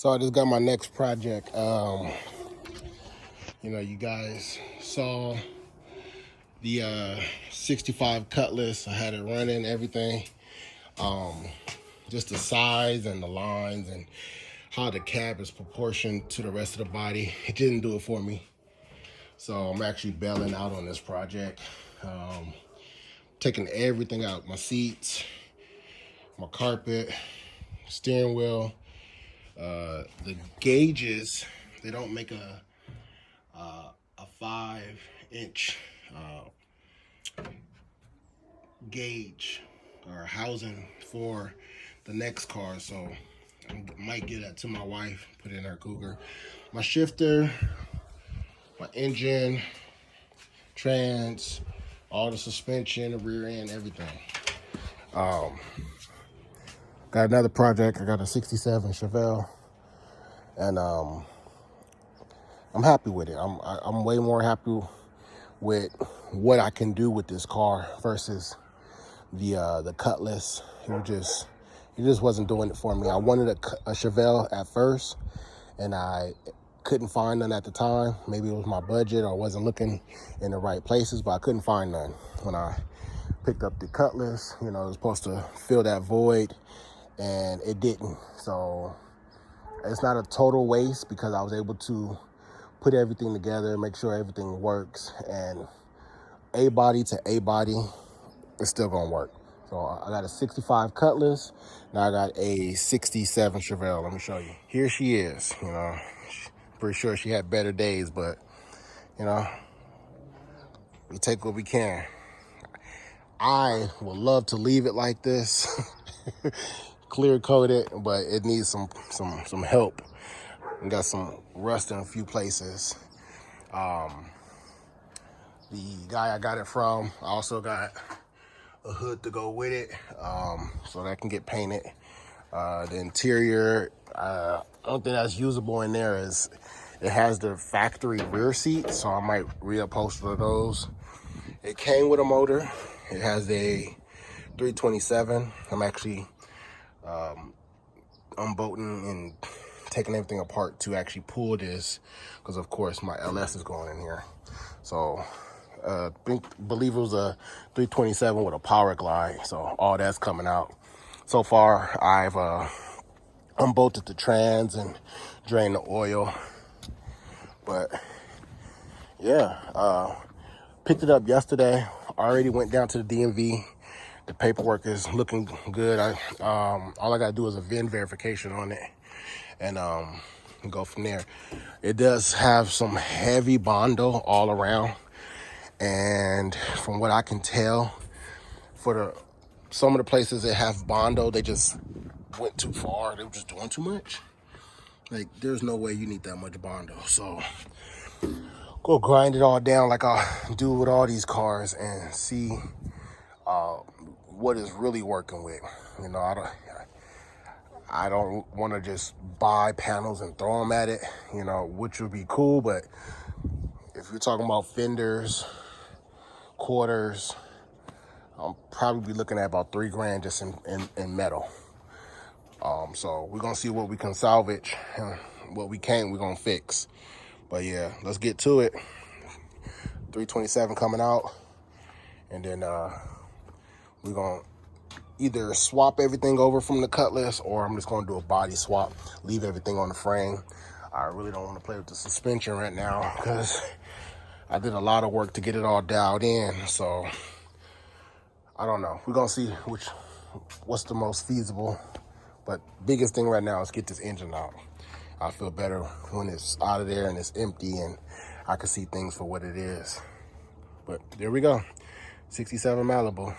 So I just got my next project. You guys saw the 65 Cutlass. I had it running, everything. Just the size and the lines and how the cab is proportioned to the rest of the body. It didn't do it for me. So I'm actually bailing out on this project. Taking everything out, my seats, my carpet, steering wheel, the gauges. They don't make a 5-inch gauge or housing for the next car, so I might give that to my wife, put it in her Cougar. My shifter, my engine, trans, all the suspension, the rear end, everything. Got another project. I got a 67 Chevelle, and I'm happy with it. I'm way more happy with what I can do with this car versus the Cutlass. It just wasn't doing it for me. I wanted a Chevelle at first, and I couldn't find none at the time. Maybe it was my budget, or I wasn't looking in the right places, but I couldn't find none. When I picked up the Cutlass, it was supposed to fill that void, and it didn't. So it's not a total waste because I was able to put everything together, make sure everything works, and A body to A body, it's still gonna work. So I got a 65 Cutlass, now I got a 67 Chevelle. Let me show you. Here she is. Pretty sure she had better days, but we take what we can. I would love to leave it like this, clear coated, but it needs some help. We got some rust in a few places. The guy I got it from, I also got a hood to go with it, so that can get painted. The interior, I don't think that's usable in there. It has the factory rear seat, so I might reupholster those. It came with a motor. It has a 327. I'm actually unbolting and taking everything apart to actually pull this, because of course my LS is going in here. So believe it was a 327 with a power glide, so all that's coming out. So far I've unbolted the trans and drained the oil, but yeah, picked it up yesterday. Already went down to the DMV. The paperwork is looking good. All I gotta do is a VIN verification on it, and go from there. It does have some heavy Bondo all around, and from what I can tell, for some of the places that have Bondo, they just went too far. They were just doing too much. Like, there's no way you need that much Bondo. So go grind it all down like I do with all these cars and see what is really working with. I don't want to just buy panels and throw them at it, which would be cool. But if you're talking about fenders, quarters, I'll probably be looking at about $3,000 just in metal. So we're gonna see what we can salvage, and what we can't, we're gonna fix. But yeah, let's get to it. 327 coming out, and then we're gonna either swap everything over from the Cutlass, or I'm just gonna do a body swap, leave everything on the frame. I really don't want to play with the suspension right now because I did a lot of work to get it all dialed in. So I don't know. We're gonna see what's the most feasible. But biggest thing right now is get this engine out. I feel better when it's out of there and it's empty and I can see things for what it is. But there we go. 67 Malibu.